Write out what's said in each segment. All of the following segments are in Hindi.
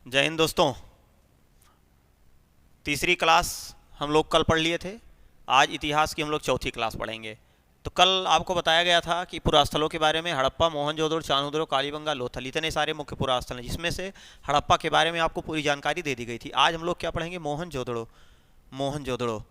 जय हिंद दोस्तों। तीसरी क्लास हम लोग कल पढ़ लिए थे। आज इतिहास की हम लोग चौथी क्लास पढ़ेंगे। तो कल आपको बताया गया था कि पुरास्थलों के बारे में हड़प्पा, मोहनजोदड़ो, चान्होदरो, कालीबंगा, लोथल, इतने सारे मुख्य पुरास्थल हैं, जिसमें से हड़प्पा के बारे में आपको पूरी जानकारी दे दी गई थी। आज हम लोग क्या पढ़ेंगे? मोहनजोदड़ो। मोहनजोदड़ो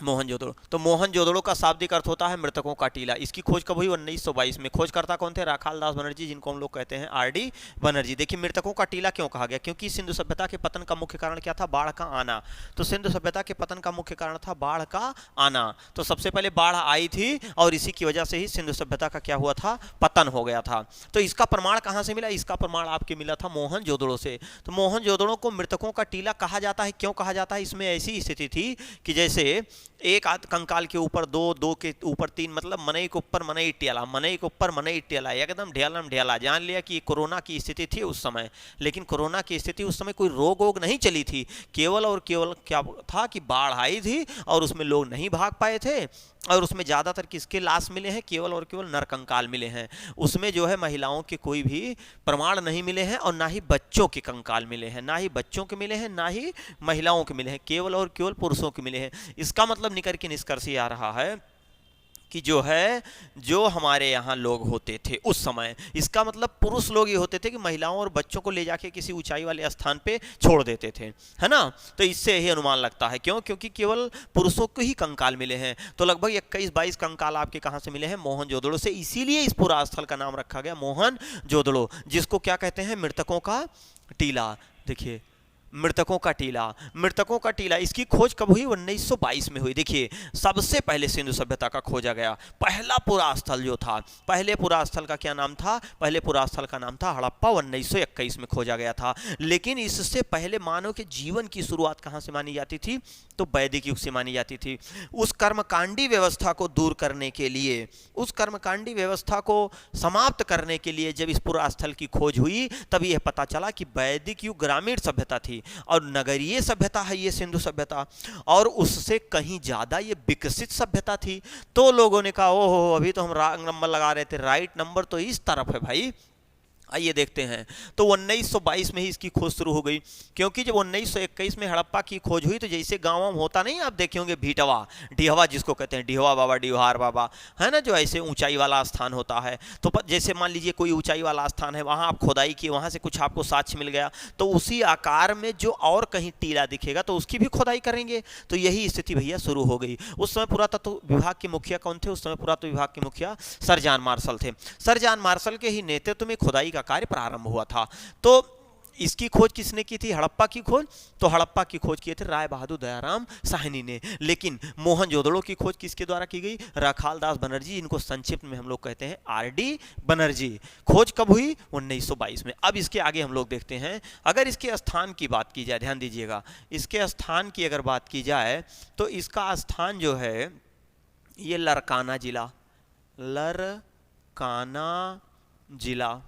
मोहनजोदड़ो। तो मोहनजोदड़ो का शाब्दिक अर्थ होता है मृतकों का टीला। इसकी खोज कब हुई? 1922 में। खोजकर्ता कौन थे? राखाल दास बनर्जी, जिनको हम लोग कहते हैं आरडी बनर्जी। देखिए, मृतकों का टीला क्यों कहा गया? क्योंकि सिंधु सभ्यता के पतन का मुख्य कारण क्या था? बाढ़ का आना। तो सिंधु सभ्यता के पतन का मुख्य कारण था बाढ़ का आना। तो सबसे पहले बाढ़ आई थी और इसी की वजह से ही सिंधु सभ्यता का क्या हुआ था? पतन हो गया था। तो इसका प्रमाण कहां से मिला? इसका प्रमाण आपके मिला था मोहनजोदड़ो से। तो मोहनजोदड़ो को मृतकों का टीला कहा जाता है। क्यों कहा जाता है? इसमें ऐसी स्थिति थी कि जैसे एक आध कंकाल के ऊपर दो, दो के ऊपर तीन, मतलब मनई के ऊपर मनई टेला, मनई के ऊपर मनई टेला, एकदम ढेलम ढेला। जान लिया कि कोरोना की स्थिति थी उस समय। लेकिन कोरोना की स्थिति उस समय कोई रोग वोग नहीं चली थी। केवल और केवल क्या था कि बाढ़ आई थी और उसमें लोग नहीं भाग पाए थे। और उसमें ज़्यादातर किसके लाश मिले हैं? केवल और केवल नरकंकाल मिले हैं। उसमें जो है महिलाओं के कोई भी प्रमाण नहीं मिले हैं और ना ही बच्चों के कंकाल मिले हैं। ना ही बच्चों के मिले हैं, ना ही महिलाओं के मिले हैं। केवल और केवल पुरुषों के मिले हैं। इसका मतलब निकल के निष्कर्ष ये आ रहा है कि जो हमारे यहाँ लोग होते थे उस समय, इसका मतलब पुरुष लोग ये होते थे कि महिलाओं और बच्चों को ले जाके किसी ऊंचाई वाले स्थान पे छोड़ देते थे, है ना। तो इससे यही अनुमान लगता है। क्यों? क्योंकि केवल पुरुषों को ही कंकाल मिले हैं। तो लगभग 21-22 कंकाल आपके कहाँ से मिले हैं? मोहनजोदड़ो से। इसीलिए इस पूरा स्थल का नाम रखा गया मोहनजोदड़ो, जिसको क्या कहते हैं? मृतकों का टीला। देखिए, मृतकों का टीला। मृतकों का टीला, इसकी खोज कब हुई? 1922 में हुई। देखिए, सबसे पहले सिंधु सभ्यता का खोजा गया पहला पुरा स्थल जो था, पहले पुरा स्थल का क्या नाम था? पहले पुरा स्थल का नाम था हड़प्पा। 1921 में खोजा गया था। लेकिन इससे पहले मानव के जीवन की शुरुआत कहां से मानी जाती थी? तो वैदिक युग से मानी जाती थी। उस कर्मकांडी व्यवस्था को दूर करने के लिए, उस कर्मकांडी व्यवस्था को समाप्त करने के लिए जब इस पुरा स्थल की खोज हुई, तब यह पता चला कि वैदिक युग ग्रामीण सभ्यता थी और नगरीय सभ्यता है ये सिंधु सभ्यता, और उससे कहीं ज्यादा ये विकसित सभ्यता थी। तो लोगों ने कहा, ओहो, अभी तो हम रॉन्ग नंबर लगा रहे थे, राइट नंबर तो इस तरफ है भाई। आइए देखते हैं। तो 1922 में ही इसकी खोज शुरू हो गई। क्योंकि जब 1921 में हड़प्पा की खोज हुई, तो जैसे गाँव में होता नहीं, आप देखे होंगे भीटवा, डिहवा जिसको कहते हैं, डिहवा बाबा, डिहार बाबा, है ना, जो ऐसे ऊंचाई वाला स्थान होता है। तो जैसे मान लीजिए कोई ऊंचाई वाला स्थान है, वहाँ आप खुदाई किए, वहाँ से कुछ आपको साक्ष्य मिल गया, तो उसी आकार में जो और कहीं टीला दिखेगा तो उसकी भी खुदाई करेंगे। तो यही स्थिति भैया शुरू हो गई। उस समय पुरातत्व विभाग के मुखिया कौन थे? उस समय पुरातत्व विभाग के मुखिया सर जॉन मार्शल थे। सर जॉन मार्शल के ही नेतृत्व में खुदाई का कार्य प्रारंभ हुआ था। तो इसकी खोज किसने की थी? हड़प्पा की खोज। तो हड़प्पा की खोज किए थे राय बहादुर दयाराम साहनी ने। लेकिन मोहनजोदड़ो की खोज किसके द्वारा की गई? राखाल दास बनर्जी, इनको संक्षिप्त में हम लोग कहते हैं आरडी बनर्जी। खोज कब हुई? 1922 में। अब इसके आगे हम लोग देखते हैं। अगर इसके स्थान की बात की जाए, ध्यान दीजिएगा, इसके स्थान की अगर बात की जाए तो इसका स्थान जो है ये लरकाना जिला, लरकाना जिला,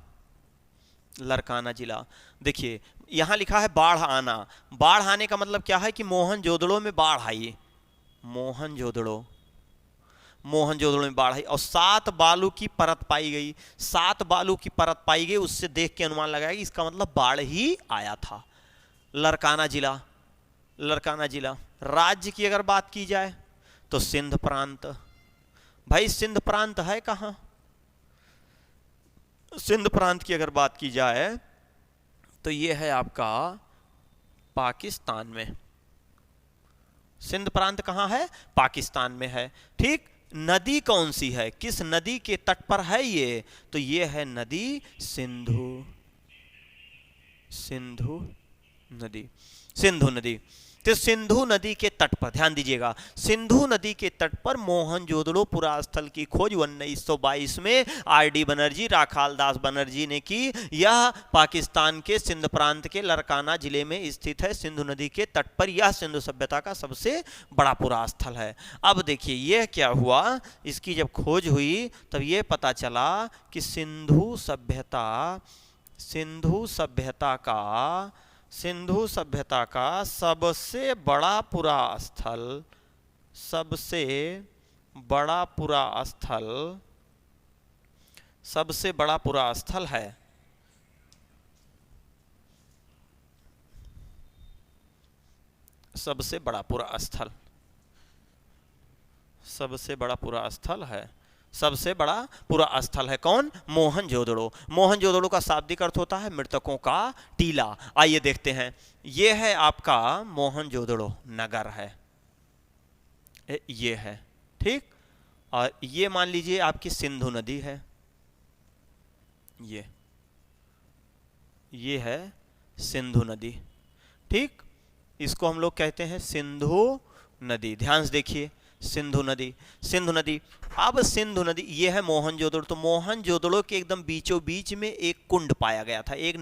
लरकाना जिला। देखिए, यहां लिखा है बाढ़ आना। बाढ़ आने का मतलब क्या है? कि मोहनजोदड़ो में बाढ़ आई। मोहनजोदड़ो मोहनजोदड़ो में बाढ़ आई और 7 बालू की परत पाई गई। 7 बालू की परत पाई गई, उससे देख के अनुमान लगाया कि इसका मतलब बाढ़ ही आया था। लरकाना जिला, लरकाना जिला। राज्य की अगर बात की जाए तो सिंध प्रांत। भाई सिंध प्रांत है कहां? सिंध प्रांत की अगर बात की जाए तो यह है आपका पाकिस्तान में। सिंध प्रांत कहां है? पाकिस्तान में है। ठीक। नदी कौन सी है? किस नदी के तट पर है ये? तो ये है नदी सिंधु, सिंधु नदी, सिंधु नदी। तो सिंधु नदी के तट पर ध्यान दीजिएगा, सिंधु नदी के तट पर मोहनजोदड़ो पुरास्थल की खोज 1922 में आरडी बनर्जी, राखाल दास बनर्जी ने की। यह पाकिस्तान के सिंध प्रांत के लरकाना जिले में स्थित है, सिंधु नदी के तट पर। यह सिंधु सभ्यता का सबसे बड़ा पुरास्थल है। अब देखिए यह क्या हुआ, इसकी जब खोज हुई तब यह पता चला कि सिंधु सभ्यता, सिंधु सभ्यता का, सिंधु सभ्यता का सबसे बड़ा पुरा स्थल, सबसे बड़ा पुरा स्थल, सबसे बड़ा पुरा स्थल है सबसे बड़ा पुरा स्थल, सबसे बड़ा पुरा स्थल है, सबसे बड़ा पुरा स्थल है कौन? मोहनजोदड़ो। मोहनजोदड़ो का शाब्दिक अर्थ होता है मृतकों का टीला। आइए देखते हैं, ये है आपका मोहनजोदड़ो नगर है, ये है, ठीक। और ये मान लीजिए आपकी सिंधु नदी है, ये है सिंधु नदी, ठीक। इसको हम लोग कहते हैं सिंधु नदी। ध्यान से देखिए, सिंधु नदी, सिंधु नदी। अब सिंधु नदी, ये है मोहनजोदड़ो। तो मोहनजोदड़ो के एकदम बीचों बीच में एक कुंड पाया गया था, एक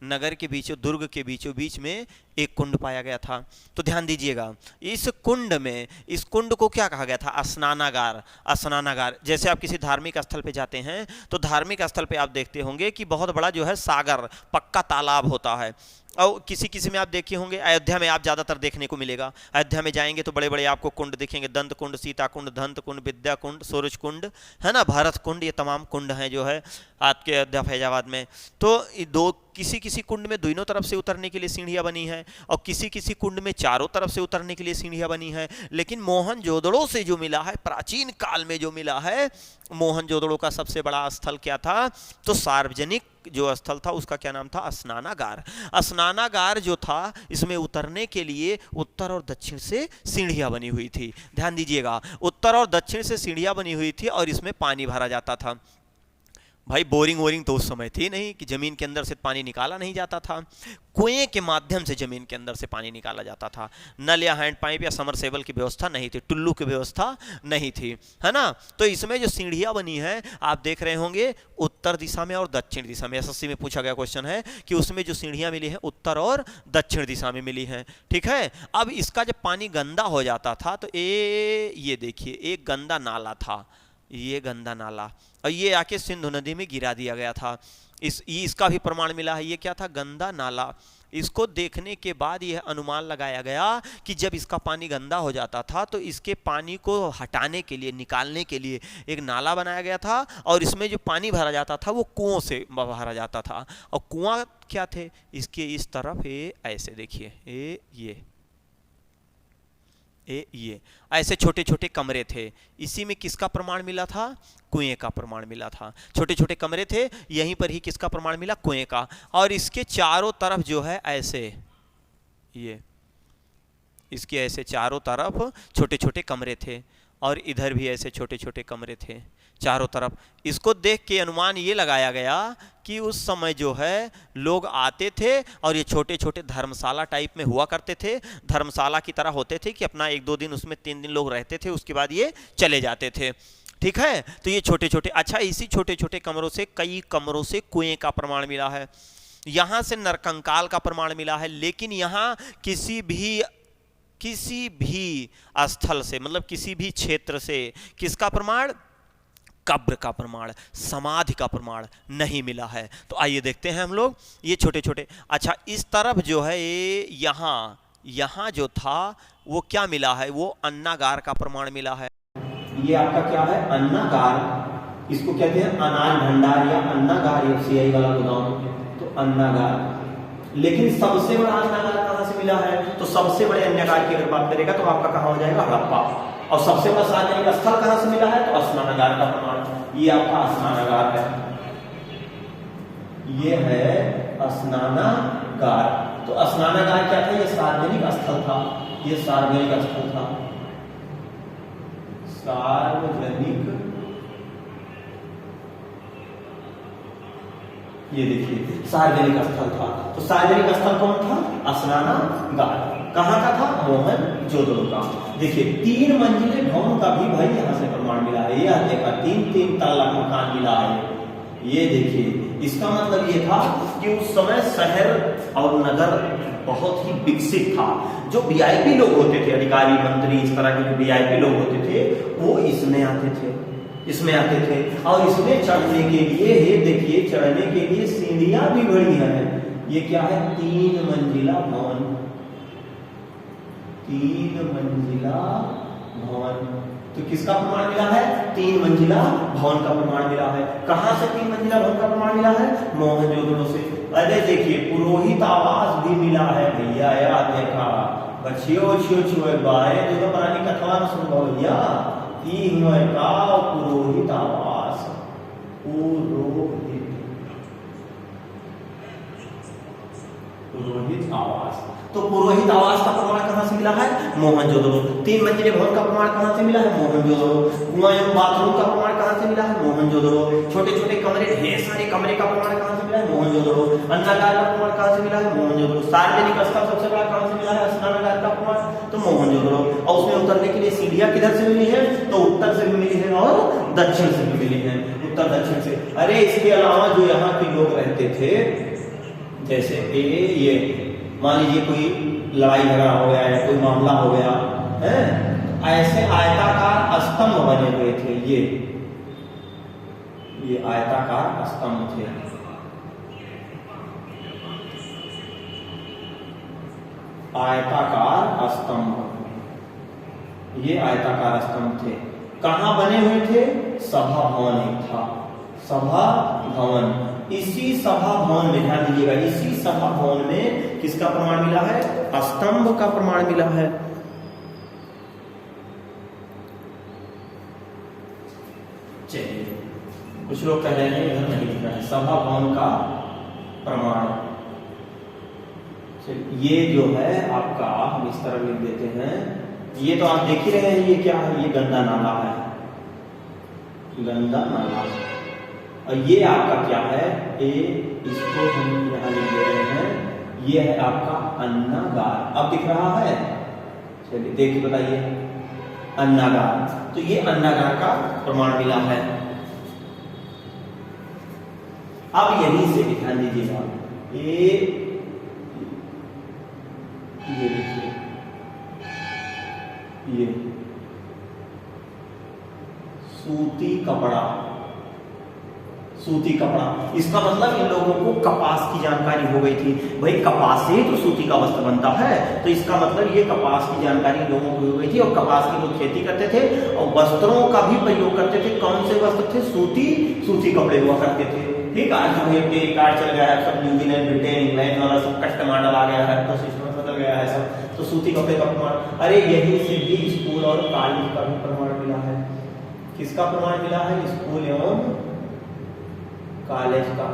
नगर के बीचों, दुर्ग के बीचों बीच में एक कुंड पाया गया था। तो ध्यान दीजिएगा, इस कुंड में, इस कुंड को क्या कहा गया था? स्नानागार। स्नानागार, जैसे आप किसी धार्मिक स्थल पे जाते हैं तो धार्मिक स्थल पे आप देखते होंगे कि बहुत बड़ा जो है सागर, पक्का तालाब होता है। और किसी में आप देखे होंगे, अयोध्या में आप ज़्यादातर देखने को मिलेगा। अयोध्या में जाएंगे तो बड़े बड़े आपको कुंड दिखेंगे, दंत कुंड, सीता कुंड, दंत कुंड, विद्या कुंड, सूरज कुंड, है ना, भरत कुंड, ये तमाम कुंड हैं जो है आपके अयोध्या फैजाबाद में। तो किसी कुंड में दोनों तरफ से उतरने के लिए सीढ़ियाँ बनी हैं और किसी कुंड में चारों तरफ से उतरने के लिए सीढ़ियाँ बनी हैं। लेकिन मोहनजोदड़ो से जो मिला है, प्राचीन काल में जो मिला है, मोहनजोदड़ो का सबसे बड़ा स्थल क्या था? तो सार्वजनिक जो स्थल था उसका क्या नाम था? स्नानागार। स्नानागार जो था, इसमें उतरने के लिए उत्तर और दक्षिण से सीढ़ियां बनी हुई थी। ध्यान दीजिएगा, उत्तर और दक्षिण से सीढ़ियां बनी हुई थी और इसमें पानी भरा जाता था। भाई बोरिंग तो उस समय थी नहीं कि जमीन के अंदर से पानी निकाला नहीं जाता था, कुएं के माध्यम से जमीन के अंदर से पानी निकाला जाता था। नल या हैंड पाइप या समरसेबल की व्यवस्था नहीं थी, टुल्लू की व्यवस्था नहीं थी, है ना। तो इसमें जो सीढ़ियां बनी है आप देख रहे होंगे उत्तर दिशा में और दक्षिण दिशा में। एसएससी में पूछा गया क्वेश्चन है कि उसमें जो सीढ़ियां मिली हैं उत्तर और दक्षिण दिशा में मिली हैं, ठीक है। अब इसका जब पानी गंदा हो जाता था तो ये देखिए, एक गंदा नाला था, ये गंदा नाला, और ये आके सिंधु नदी में गिरा दिया गया था। इसका भी प्रमाण मिला है। ये क्या था? गंदा नाला। इसको देखने के बाद यह अनुमान लगाया गया कि जब इसका पानी गंदा हो जाता था तो इसके पानी को हटाने के लिए, निकालने के लिए एक नाला बनाया गया था और इसमें जो पानी भरा जाता था वो कुओं से भरा जाता था। और कुआं क्या थे? इसके इस तरफ ऐसे देखिए, ये ऐसे छोटे छोटे कमरे थे। इसी में किसका प्रमाण मिला था? कुएं का प्रमाण मिला था। छोटे छोटे कमरे थे, यहीं पर ही किसका प्रमाण मिला? कुएं का। और इसके चारों तरफ जो है ऐसे, इसके ऐसे चारों तरफ छोटे छोटे कमरे थे और इधर भी ऐसे छोटे छोटे कमरे थे चारों तरफ। इसको देख के अनुमान ये लगाया गया कि उस समय जो है लोग आते थे और ये छोटे छोटे धर्मशाला टाइप में हुआ करते थे, धर्मशाला की तरह होते थे कि अपना 1-2 दिन उसमें 3 दिन लोग रहते थे, उसके बाद ये चले जाते थे, ठीक है। तो ये छोटे छोटे, अच्छा इसी छोटे छोटे कमरों से, कई कमरों से कुएं का प्रमाण मिला है, यहाँ से नरकंकाल का प्रमाण मिला है। लेकिन यहाँ किसी भी स्थल से, मतलब किसी भी क्षेत्र से किसका प्रमाण? कब्र का प्रमाण, समाधि का प्रमाण नहीं मिला है। तो आइए देखते हैं हम लोग ये छोटे छोटे। अच्छा, इस तरफ जो है यहाँ जो था वो क्या मिला है? वो अन्नागार का प्रमाण मिला है। ये आपका क्या है? अन्नागार। इसको कहते हैं अनाज भंडार या अन्नागार, एफसीआई वाला गोदाम, तो अन्नागार। लेकिन सबसे बड़ा अन्नागार कहां से मिला है? तो सबसे बड़े अन्नागार की अगर बात करेगा तो आपका कहां हो जाएगा? हड़प्पा। और सबसे बड़ा सार्वजनिक स्थल कहां से मिला है? तो स्नानागार का प्रमाण। ये आपका स्नानागार है, ये है स्नानागार। तो स्नानागार क्या था? ये सार्वजनिक स्थल था, ये सार्वजनिक स्थल था, सार्वजनिक। ये देखिए सार्वजनिक स्थल था। तो सार्वजनिक स्थल कौन था? स्नानागार। कहाँ का था? मोहनजोदड़ो का। देखिए 3 मंजिले भवन का भी भाई यहाँ से प्रमाण मिला है। यह देखा 3 तल्ला मकान मिला है। ये देखिए, इसका मतलब ये था कि उस समय शहर और नगर बहुत ही विकसित था। जो वीआईपी लोग होते थे, अधिकारी मंत्री, इस तरह के जो वीआईपी लोग होते थे वो इसमें आते थे, और इसमें चढ़ने के लिए, ये देखिए चढ़ने के लिए सीढ़ियां भी बड़ी हैं। ये क्या है? 3 मंजिला भवन, 3 मंजिला भवन। तो किसका प्रमाण मिला है? 3 मंजिला भवन का प्रमाण मिला है। कहां से 3 मंजिला भवन का प्रमाण मिला है? मोहनजोदड़ो से। अरे देखिए पुरोहित आवास भी मिला है भैया, याद देखा बच्चियों छियो छियो बारे तो पुरानी कथवा में सुन भैया कि हुए का पुरोहित आवास पुरोहित आवास। तो पुरोहित आवास का प्रमाण कहां से मिला है? मोहनजोदड़ो। 3 मंजिले भवन का प्रमाण कहां से मिला है? मोहनजोदड़ो। कुआं एवं बाथरूम का प्रमाण कहां से मिला है? मोहनजोदड़ो। छोटे छोटे कमरे, ढेर सारे कमरे का प्रमाण कहां से मिला है? मोहनजोदड़ो। अन्नागार का प्रमाण कहां से मिला है? मोहनजोदड़ो। सार्वजनिक स्थल सबसे बड़ा कहां से मिला है? स्नानागार का प्रमाण तो मोहनजोदड़ो। और उसमें उतरने के लिए सीढ़ियां किधर से मिली है? तो उत्तर से भी मिली है और दक्षिण से भी मिली है, उत्तर दक्षिण से। अरे इसके अलावा जो यहाँ के लोग रहते थे, जैसे ये मान लीजिए कोई लड़ाई झगड़ा हो गया या कोई मामला हो गया है, ऐसे आयताकार स्तंभ बने हुए थे। ये आयताकार स्तंभ थे। आयताकार स्तंभ, ये आयताकार स्तंभ थे। कहां बने हुए थे? सभा भवन एक था, सभा भवन। इसी सभा भवन में ध्यान दीजिएगा, इसी सभा भवन में किसका प्रमाण मिला है? स्तंभ का प्रमाण मिला है। चलिए, कुछ लोग कह रहे हैं इधर नहीं लिख रहा है सभा भवन का प्रमाण। ये जो है आपका हम इस तरह लिख देते हैं। ये तो आप देख ही रहे हैं, ये क्या है? ये गंदा नाला है, गंदा नाला। और ये आपका क्या है? इसको हम यहाँ लिख दे रहे हैं, ये है आपका अन्नागार। अब दिख रहा है? चलिए देख के बताइए, अन्नागार। तो ये अन्नागार का प्रमाण मिला है। अब यहीं से ध्यान दीजिएगा, ये देखिए, ये सूती कपड़ा, सूती कपड़ा, इसका मतलब इन लोगों को कपास की जानकारी हो गई थी। भाई कपास से ही तो सूती का वस्त्र बनता है, तो इसका मतलब ये कपास की जानकारी लोगों को हो गई थी। और कपास की लोग खेती करते थे और वस्त्रों का भी प्रयोग करते थे। कौन से वस्त्र थे? सूती कपड़े हुआ करते थे। ठीक, आज जो है कार्ड चल गया है, सब न्यूजीलैंड, ब्रिटेन, इंग्लैंड वाला सब कस्टम मॉडल आ गया है, तो सिस्टम बदल गया है सब। तो सूती कपड़े का प्रमाण, अरे यही से भी स्कूल और कॉलेज का भी प्रमाण मिला है। किसका प्रमाण मिला है? स्कूल एवं कॉलेज का।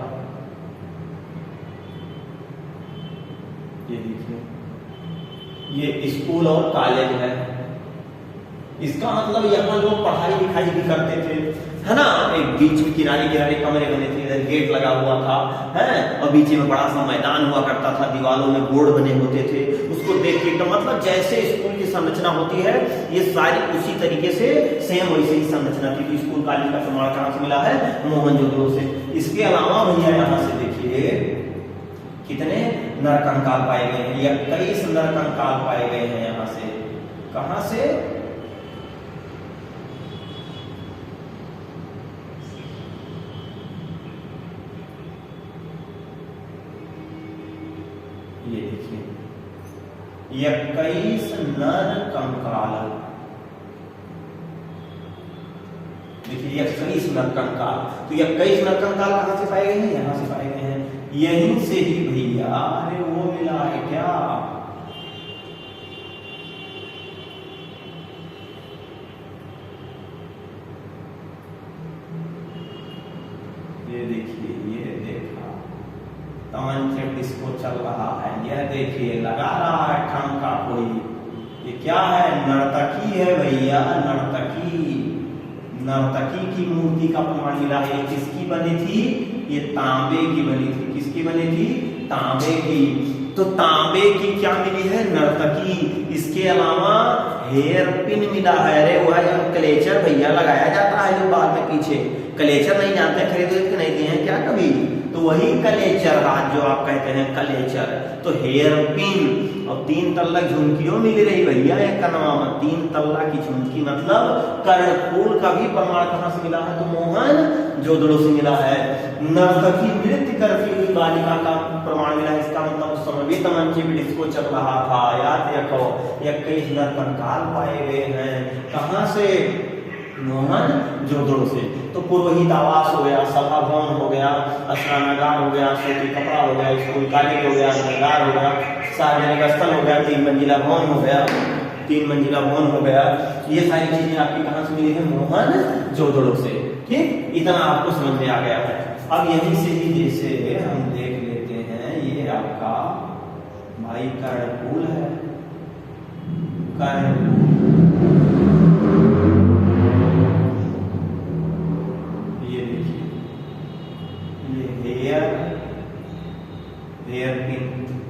ये देखिए, ये स्कूल और कॉलेज है। इसका मतलब यहाँ लोग पढ़ाई लिखाई भी करते थे, है ना। एक बीच में किनारे किनारे कमरे बने थे, इधर गेट लगा हुआ था, है, और बीच में बड़ा सा मैदान हुआ करता था, दीवारों में बोर्ड बने होते थे। उसको देख के तो मतलब जैसे स्कूल की संरचना होती है, ये सारी उसी तरीके से सेम वैसे ही संरचना थी। तो स्कूल कॉलेज का प्रमाण कहां से मिला है? मोहनजोदड़ो से। इसके अलावा भैया यहाँ से देखिए कितने नरकंकाल पाए गए हैं, या 21 नरकंकाल पाए गए हैं यहाँ से। कहां से? ये देखिए, 21 नरकंकाल। देखिए 21 नरकंकाल। तो 21 नरकंकाल कहां से पाए गए हैं? यहां से पाए गए हैं, यहीं से ही भैया। अरे वो मिला है क्या? ये देखिए, ये देखा, तमंचे डिस्को चल रहा है। यह देखिए, लगा रहा है ठमका कोई। ये क्या है? नर्तकी है भैया, नर्तकी। नर्तकी की मूर्ति का प्रमाण मिला है। किसकी बनी थी? ये तांबे की बनी थी। किसकी बनी थी? तांबे की। तो तांबे की क्या मिली है? नर्तकी। इसके अलावा हेयर पिन मिला है। अरे वो है क्लेचर भैया लगाया जाता है जो बाल में पीछे। क्लेचर नहीं जानते, खरीदे कि नहीं दिए हैं क्या कभी? तो वही कलेचर हाथ जो आप कहते हैं कलेचर। तो हेयर पिन और 3 तल्ला झुमकियों मिल रही भैया एक कनवा में। 3 तल्ला की झुमकी मतलब कर्णफूल का भी प्रमाण कहां से मिला है? तो मोहनजोदड़ो से मिला है। नर्तकी नृत्य करती हुई बालिका का प्रमाण मिला है। इसका मतलब उस समय भी तमंचे भी डिस्को चल रहा था। याद रखो, 21 नरकंकाल पाए गए हैं। कहां से? मोहनजोदड़ो से। तो पुरोहित आवास हो गया, सभा भवन हो गया, स्नानागार हो गया, सूती कपड़ा हो गया, स्कूल कॉलेज हो गया, नगर हो गया, सार्वजनिक स्थल हो गया, 3 मंजिला भवन हो गया, 3 मंजिला भवन हो गया। ये सारी चीजें आपकी कहाँ से मिली है? मोहनजोदड़ो से। ठीक, इतना आपको समझ में आ गया है। अब यहीं से ही जैसे हम देख लेते हैं, ये आपका भाई कर्णपुर है, कर्णपुर, ये देखिए, ये हेयर पिन।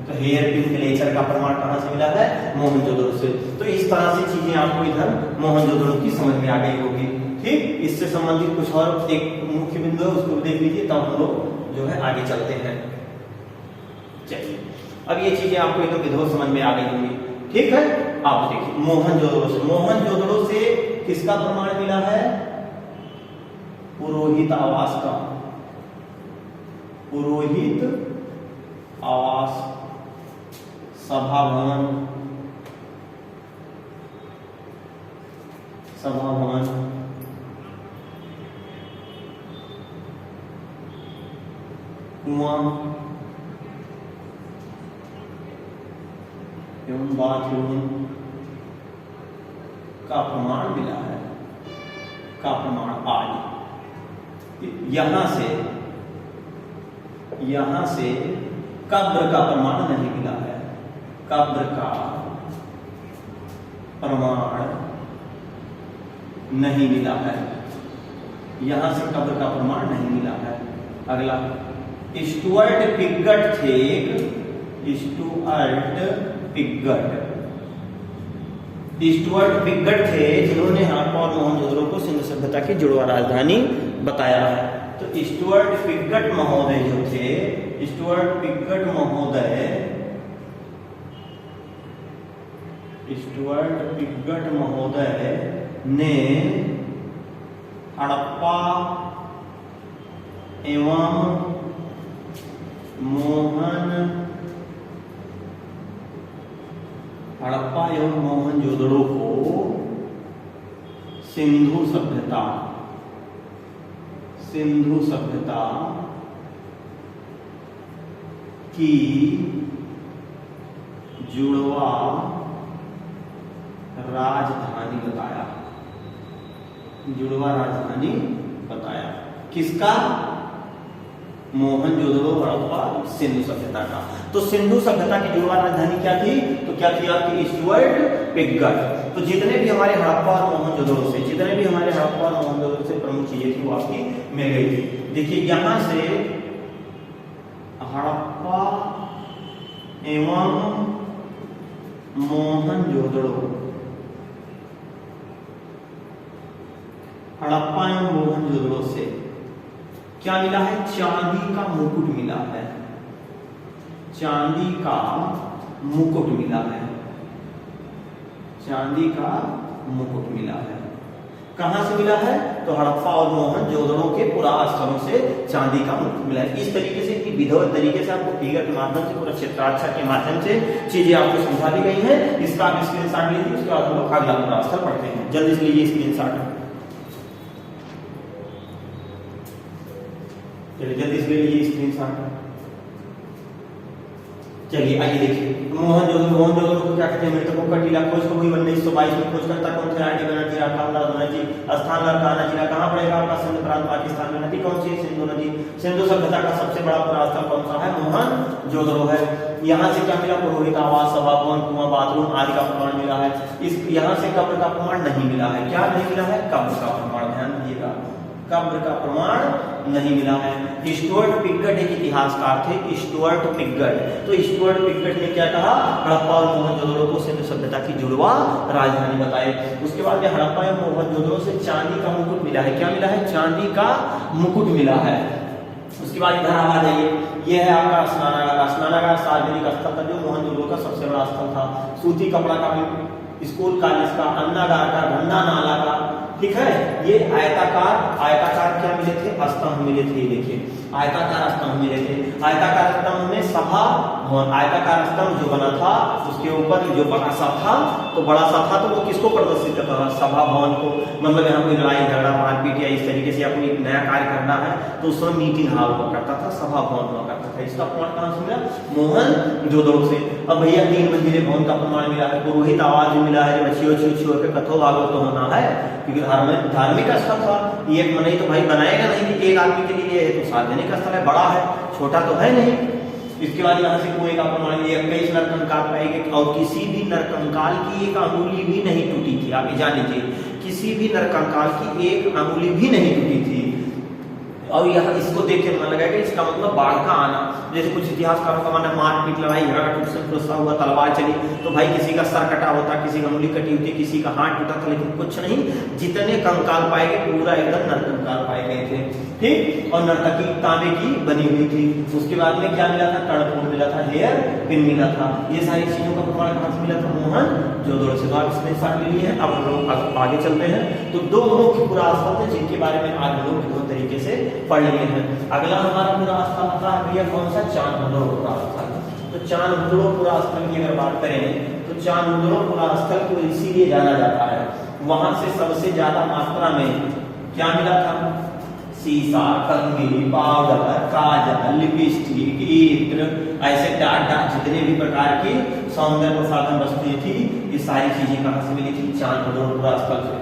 तो हेयर पिन कलेचर का प्रमाण कहाँ से मिला है? मोहनजोदड़ो से। तो इस तरह से चीजें आपको इधर मोहनजोदड़ो की समझ में आ गई होगी। ठीक, इससे संबंधित कुछ और एक मुख्य बिंदु है, उसको देख लीजिए, तब हम लोग जो है आगे चलते हैं। चलिए, अब ये चीजें आपको एकदम विधिवत समझ में आ गई होंगी। ठीक है, आप देखिए मोहनजोदड़ो से, मोहनजोदड़ो से किसका प्रमाण मिला है? पुरोहित आवास का, पुरोहित आवास, सभा भवन, सभा भवन, कुआं एवं बाथरूम का प्रमाण मिला है, का प्रमाण आदि। यहां से कब्र का प्रमाण नहीं मिला है, कब्र का प्रमाण नहीं मिला है, यहां से कब्र का प्रमाण नहीं मिला है। अगला, स्टुअर्ट पिगट थे, स्टुअर्ट पिगट थे जिन्होंने हड़प्पा और मोहनजोदड़ो को सिंधु सभ्यता की जुड़वा राजधानी बताया है। तो स्टुअर्ट पिगट महोदय जो थे, स्टुअर्ट पिगट महोदय ने हड़प्पा एवं मोहनजोदड़ो को सिंधु सभ्यता की जुड़वा राजधानी बताया, जुड़वा राजधानी बताया। किसका? मोहनजोदड़ो, हड़प्पा, सिंधु सभ्यता का। तो सिंधु सभ्यता की जुड़वा राजधानी क्या थी? तो क्या थी आपकी? Stuart Piggott. तो जितने भी हमारे हड़प्पा और मोहनजोदड़ो से, प्रमुख चीजें थी वो आपकी मिल गई थी। देखिए यहां से हड़प्पा एवं मोहनजोदड़ो, हड़प्पा एवं मोहनजोदड़ो से क्या मिला है? चांदी का मुकुट मिला है, चांदी का मुकुट मिला है, चांदी का मुकुट मिला है। कहां से मिला है? तो हड़प्पा और मोहनजोदड़ो के पुरास्थलों से चांदी का मुकुट मिला है। इस तरीके से विधिवत तरीके से आपको फिगर के माध्यम से, पूरा क्षेत्राक्षर के माध्यम से चीजें आपको समझा दी गई हैं। इसका आप स्क्रीनशॉट लीजिए, उसके बाद हम लोग अगला पुरास्थल पढ़ते हैं। जल्दी से लीजिए स्क्रीनशॉट, चलिए जल्दी से लीजिए स्क्रीनशॉट। चलिए आइए देखिए, मोहनजोदड़ो को क्या कहते हैं? मृतकों का टीला। खोज कब हुई? 1922 में। खोज करता कौन थे? R D Banerjee, Rakhaldas Banerjee. स्थान लड़काना जिला कहाँ पड़ेगा आपका? सिंध प्रांत, पाकिस्तान में। नदी कौन सी है? सिंधु नदी। सिंधु सभ्यता का सबसे बड़ा पुरास्थल कौन सा है? मोहनजोदड़ो है। यहाँ से क्या मिला? पुरोहित आवास, सभा भवन, कुआं, बाथरूम आदि का प्रमाण मिला है। यहाँ से कब्र का प्रमाण नहीं मिला है। क्या नहीं मिला है? कब्र का प्रमाण। ध्यान दीजिएगा, कब्र का प्रमाण नहीं मिला है। स्टुअर्ट पिगट एक इतिहासकार थे, स्टुअर्ट पिगट। तो स्टुअर्ट पिगट ने क्या कहा? हड़प्पा और मोहनजोदड़ो को सिंधु सभ्यता की जुड़वा राजधानी बताए। उसके बाद में हड़प्पा और मोहनजोदड़ो से चांदी का मुकुट मिला है। क्या मिला है? चांदी का मुकुट मिला है। उसके बाद इधर आ जाइए, यह है आपका स्नानागार। स्नानागार सार्वजनिक स्थल था जो मोहनजोदड़ो का सबसे बड़ा स्थल था। सूती कपड़ा का भी, स्कूल कॉलेज का, अन्नागार का, गंगा नाला का, ठीक है। ये आयताकार क्या मिले थे, स्तंभ मिले थे। देखिए आयताकार स्तंभ मिले थे। आयताकार स्तंभ में सभा भवन, आयताकार स्तंभ जो बना था उसके ऊपर जो बड़ा सा था, तो बड़ा सा था तो वो किसको प्रदर्शित करता था, सभा भवन को। मतलब यहाँ कोई लड़ाई झगड़ा मारपीट या इस तरीके से या कोई नया कार्य करना है तो उस समय मीटिंग हॉल हुआ करता था, सभा भवन हुआ करता था। इसका प्रमाण कहाँ से मिला, मोहनजोदड़ो से। अब भैया 3 मंजिले भवन का प्रमाण मिला है, पुरोहित आवाज भी मिला है, छियो के कथो भागवत तो होना है, क्योंकि धार्मिक स्थल था। एक मन ही तो भाई बनाएगा नहीं कि एक आदमी के लिए है, तो सार्वजनिक स्थल है, बड़ा है, छोटा तो है नहीं। इसके बाद यहाँ से कुएं का प्रमाण, 21 नरकंकाल पाए गए और किसी भी नरकंकाल की एक अंगुली भी नहीं टूटी थी। आप ये जान लीजिए, किसी भी नरकंकाल की एक अंगुली भी नहीं टूटी थी। और यह इसको देख के मन लगा कि इसका मतलब बाढ़ का आना, जैसे कुछ इतिहासकारों का मानना मारपीट लड़ाई झगड़ा टूटता हुआ, तलवार चली तो भाई किसी का सर कटा होता, किसी की अंगुली कटी होती, किसी का हाथ टूटा था, लेकिन कुछ नहीं, जितने कंकाल पाए गए पूरा एकदम नरकंकाल पाए गए थे। ठीक, और नर्तकी तांबे की बनी हुई थी। उसके बाद में क्या मिला था, कर्णपुर मिला था, हेयर पिन मिला था। ये सारी चीजों का प्रमाण कहाँ से मिला था, मोहनजोदड़ो से। तो आप इसने साथ ले लिए हैं। अब हम लोग आगे चलते हैं। तो 2 मुख्य पुरास्थल थे जिनके बारे में आज हम लोग 2 तरीके से पढ़ लिए हैं। अगला हमारा पुरास्थल आता है भैया कौन सा, चांदमुंडो पुरास्थल। तो चांदमुंडो पुरास्थल की अगर बात करें तो चांदमुंडो पुरास्थल को इसीलिए जाना जाता है, वहां से सबसे ज्यादा मात्रा में क्या मिला था, सीसा, कंघी, पाउडर, काजल, लिपस्टिक, इत्र, ऐसे डाट जितने भी प्रकार की सौंदर्य प्रसाधन वस्तुएं थी, ये सारी चीजें कहां से मिली थी, चांदमुंडो पुरास्थल से।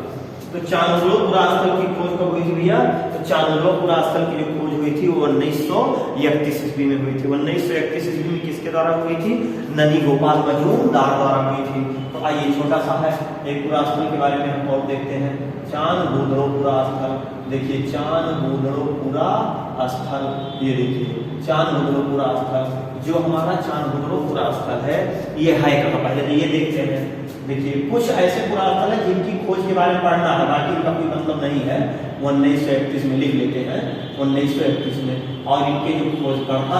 तो चांदमुंडो पुरास्थल की खोज कब हुई थी भैया, तो चांदमुंडो पुरास्थल की जो खोज हुई थी वो 1931 ईस्वी में हुई थी। 1931 ईस्वी में किसके द्वारा हुई थी, ननी गोपाल मजूमदार द्वारा हुई थी। तो आइए छोटा सा है एक पुरास्थल के बारे में हम और देखते हैं, चांदमुंडो पुरास्थल। देखिए चांदमुंडो पुरास्थल, ये देखिए चांदमुंडो पुरास्थल, जो हमारा चांदमुंडो पुरास्थल है ये है कहाँ, पहले तो ये देखते हैं। देखिए कुछ ऐसे पुरास्थल है जिनकी खोज के बारे में पढ़ना है, बाकी इनका कोई मतलब नहीं है। 1931 में लिख लेते हैं, 1931 में। और इनके जो खोजकर्ता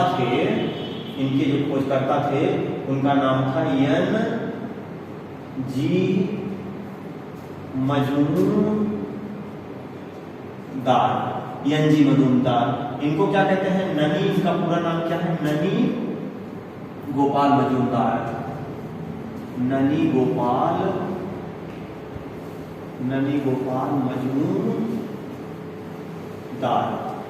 थे उनका नाम था एन जी मजूमदार। इनको क्या कहते हैं, ननी, इनका पूरा नाम क्या है, ननी गोपाल मजूमदार। ननी गोपाल मजूमदार।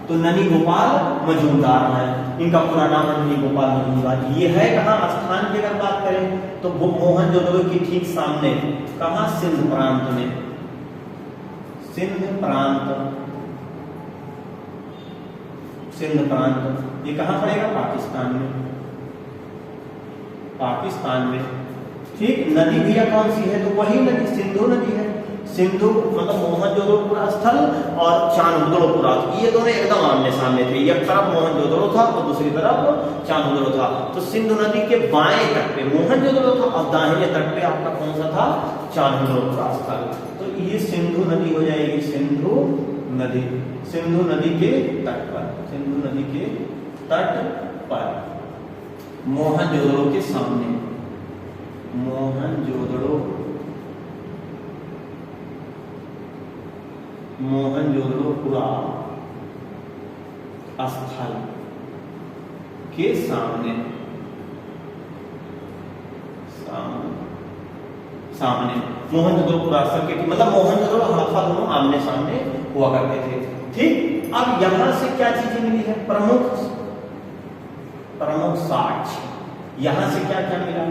तो ननी गोपाल मजूमदार है, इनका पूरा नाम है ननी गोपाल मजूमदार। ये है कहाँ, स्थान की अगर बात करें तो वो मोहनजोदड़ो की ठीक सामने, कहाँ, सिंध प्रांत में। सिंध प्रांत ये कहाँ पड़ेगा, पाकिस्तान में। ठीक, नदी भैया कौन सी है, तो वही नदी सिंधु नदी है। सिंधु मतलब मोहनजोदड़ो पुरास्थल और चांदमुंडो पुरास्थल, ये दोनों एकदम आमने सामने थे। एक तरफ मोहनजोदड़ो था और दूसरी तरफ चांदमुंडो था। तो सिंधु नदी के बाएं तट पे मोहनजोदड़ो था और दाहिने तट पे आपका कौन सा था, चांदमुंडो पुरास्थल। तो ये सिंधु नदी हो जाएगी, सिंधु नदी के तट पर मोहनजोदड़ो के सामने, मोहनजोदड़ो पुरास्थल के सामने मोहनजोदड़ो पुरास्थल के, मतलब मोहनजोदड़ो हड़प्पा दोनों आमने सामने हुआ करते थे। ठीक, अब यहां से क्या चीजें मिली है, प्रमुख साक्ष्य। यहां से क्या क्या मिला,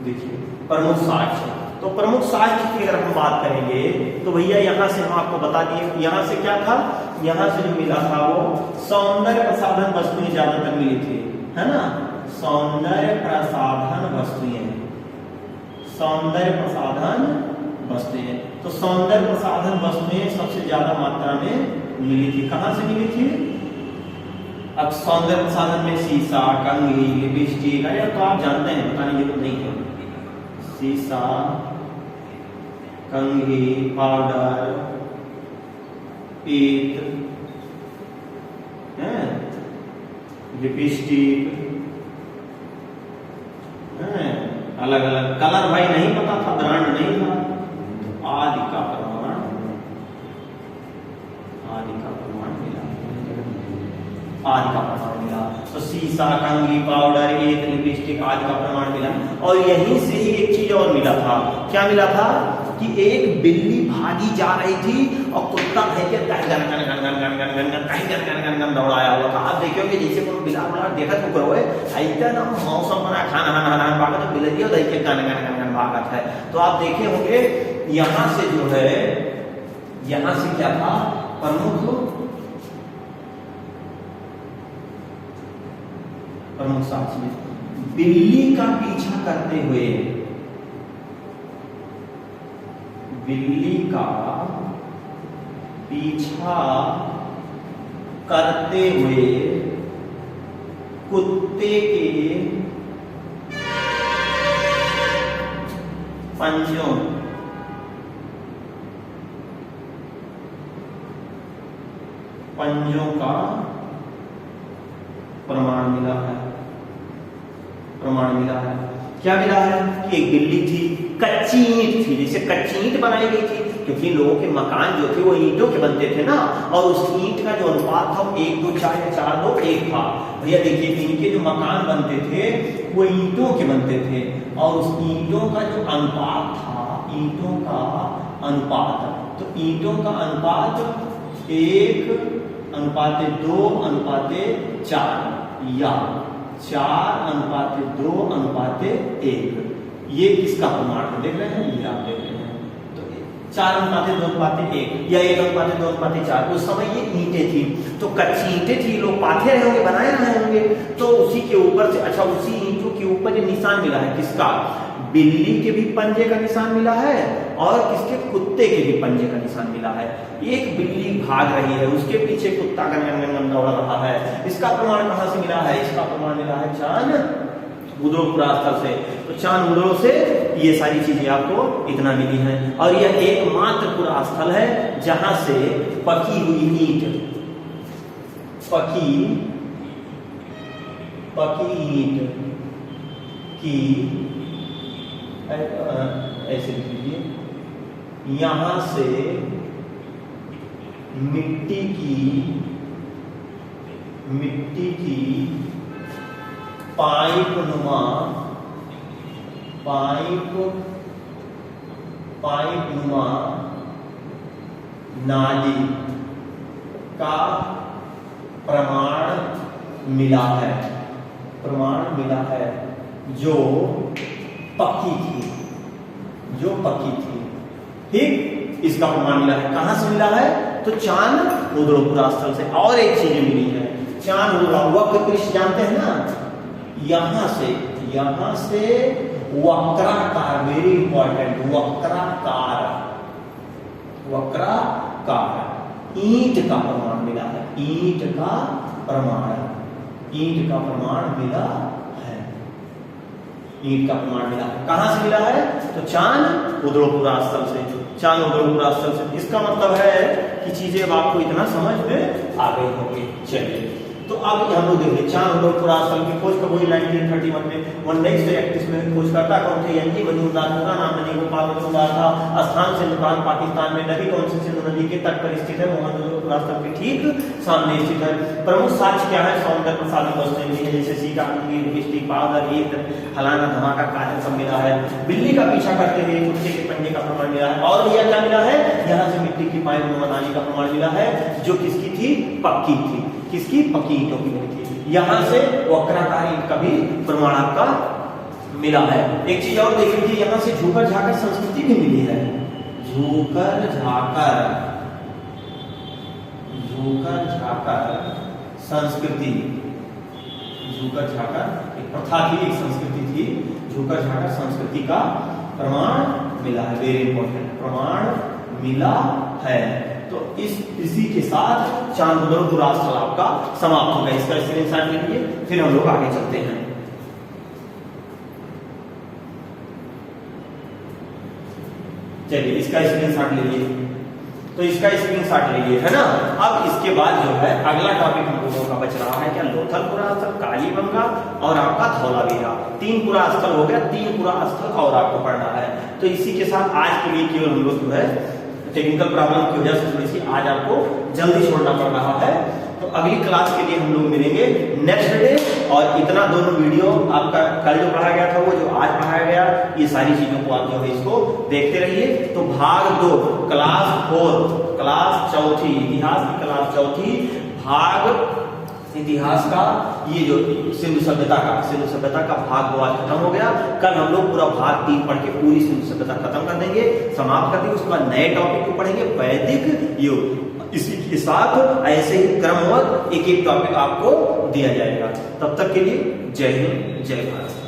देखिए प्रमुख साक्ष्य। तो प्रमुख साक्ष्य की अगर हम बात करेंगे तो भैया यहां से हम आपको बता दिए, यहां से क्या था, यहां से जो मिला था वो सौंदर्य प्रसाधन वस्तुएं ज्यादातर मिली थी, है ना, सौंदर्य प्रसाधन वस्तुएं। तो सौंदर्य प्रसाधन वस्तुएं सबसे ज्यादा मात्रा में मिली थी। कहां से मिली थी, अब सौंदर्य प्रसाधन में सीसा, कंघी, लिपस्टिक, अरे तो आप जानते हैं, बताने की जरूरत नहीं है। सीसा, कंघी, पाउडर, इत्र, लिपस्टिक, अलग अलग कलर, भाई नहीं पता था, ब्रांड नहीं था, आदि का प्रमाण आदि का प्रमाण मिला। तो सीसा, कंघी, पाउडर, एक लिपस्टिक आदि का प्रमाण मिला। और यहीं से ही एक चीज और मिला था। क्या मिला था कि एक बिल्ली भागी जा रही थी और कुत्ता भैंके दौड़ाया हुआ था। आप देखोगे जैसे कोई बिला बना देखत हो करो ऐसा ना मौसम बना खाना खाना भागा तो बिल्ली देख के गन भागत है। तो आप देखे होंगे यहाँ से जो है, यहाँ से क्या था, प्रमुख साक्षी बिल्ली का पीछा करते हुए, बिल्ली का पीछा करते हुए कुत्ते के पंजों का प्रमाण मिला है। प्रमाण मिला है। क्या मिला है कि एक बिल्ली थी, कच्ची ईंट थी, जैसे कच्ची ईंट बनाई गई थी, क्योंकि लोगों के मकान जो थे वो ईंटों के बनते थे ना, और उस ईंट का जो अनुपात था 1 2 4 या 4 2 1 था। भैया देखिए इनके जो मकान बनते थे वो ईंटों के बनते थे, और उस ईंटों का जो अनुपात था, ईंटों का अनुपात, तो ईंटों का अनुपात 1:2:4 या 4:2:1। ये किसका प्रमाण है देख रहे हैं, ये आप देख रहे हैं। तो 4:2:1 या 1:2:4। उस समय ये ईंटें थी, तो कच्ची ईंटें थी, लोग पाथे रहे होंगे, बनाए रहे होंगे, तो उसी के ऊपर से, अच्छा उसी ईंटों के ऊपर ये निशान मिला है, किसका, बिल्ली के भी पंजे का निशान मिला है और किसके, कुत्ते के भी पंजे का निशान मिला है। एक बिल्ली भाग रही है, उसके पीछे कुत्ता गन दौड़ रहा है। इसका प्रमाण कहां से मिला है, इसका प्रमाण मिला है चांद मुद्रों पुरास्थल से। तो चांद मुद्रों से ये सारी चीजें आपको इतना मिली हैं। और यह एकमात्र पुरास्थल है जहां से पकी हुई ईंट, पकी ईंट की, ऐसे लिख लीजिए, यहां से मिट्टी की पाइप नुमा नाली का प्रमाण मिला है, जो पक्की थी, ठीक। इसका प्रमाण मिला है, कहां से मिला है, तो चांद मुद्रों पुरास्थल से। और एक चीज मिली है, चांद मुद्रा वक्र पृष्ठ जानते हैं ना, यहां से वक्राकार, वेरी इंपॉर्टेंट, वक्राकार ईंट का प्रमाण मिला है, ईंट का प्रमाण मिला है, ईंट का प्रमाण मिला है। कहां से मिला है, तो चांद मुद्रों पुरास्थल से, चांद मुद्रों पुरास्थल से। इसका मतलब है कि चीजें अब आपको इतना समझ में आ गई होंगी। चलिए, तो अब हम लोग देखिए चांद मुद्रों पुरास्थल की खोज कब हुई, 1931 में। 1931 में खोजकर्ता कौन थे, एनजी मजूमदार, पूरा नाम नहीं गोपाल मजूमदार था। स्थान सिंधुकान पाकिस्तान में, नदी कौन सी, सिंधु नदी के तट पर स्थित है, मोहनजोदड़ो पुरास्थल के ठीक सामने स्थित है। प्रमुख साक्ष्य क्या है, सौंदर्य प्रसाधन वस्तुएं मिली है, जैसे सीका, कंघी, लिपस्टिक, पाउडर, एक हलाना, धमाका, काजल सब मिला है। बिल्ली का पीछा करते हुए कुत्ते के पंजे का प्रमाण मिला है। और यह क्या मिला है, यहाँ से मिट्टी की पाइप नुमा नाली का प्रमाण मिला है, जो किसकी थी, पक्की थी, किसकी, पक्की ईंटों की बनी थी। यहां से वक्राकार ईंट का भी प्रमाण आपका मिला है। एक चीज और देख लीजिए, यहां से झूकर झाकर संस्कृति भी मिली है, झूकर झाकर संस्कृति, झूकर झाकर एक प्रथा थी, एक संस्कृति थी, झूकर झाकर संस्कृति का प्रमाण मिला है, वेरी इंपॉर्टेंट, प्रमाण मिला है। तो इसी के साथ चांद मुद्रों पुरास्थल आपका समाप्त हो गया। इसका स्क्रीनशॉट लीजिए, फिर हम लोग आगे चलते हैं। चलिए इसका स्क्रीनशॉट लीजिए, तो इसका स्क्रीनशॉट लीजिए, है ना। अब इसके बाद जो है अगला टॉपिक हम लोगों का बच रहा है क्या, लोथल पुरास्थल, कालीबंगा और आपका धौलावीरा। 3 पुरास्थल हो गया, 3 पुरास्थल और आपको पढ़ना है। तो इसी के साथ आज के लिए केवल हम लोग जो है टेक्निकल प्रॉब्लम की वजह से थोड़ी सी आज आपको जल्दी छोड़ना पड़ रहा है। तो अगली क्लास के लिए हम लोग मिलेंगे नेक्स्ट डे। और इतना दोनों वीडियो आपका कल जो पढ़ाया गया था वो जो आज पढ़ाया गया, ये सारी चीजों को आप जो है इसको देखते रहिए। तो भाग 2 क्लास 4 क्लास चौथी इतिहास की क्लास चौथी भाग इतिहास का ये जो सिंधु सभ्यता का भाग 2 आज खत्म हो गया। कल हम लोग पूरा भाग 3 पढ़ के पूरी सिंधु सभ्यता खत्म कर देंगे, समाप्त कर देंगे। उसके बाद नए टॉपिक को पढ़ेंगे वैदिक युग। इसी के साथ ऐसे ही क्रमवत एक एक टॉपिक आपको दिया जाएगा। तब तक के लिए जय हिंद जय भारत।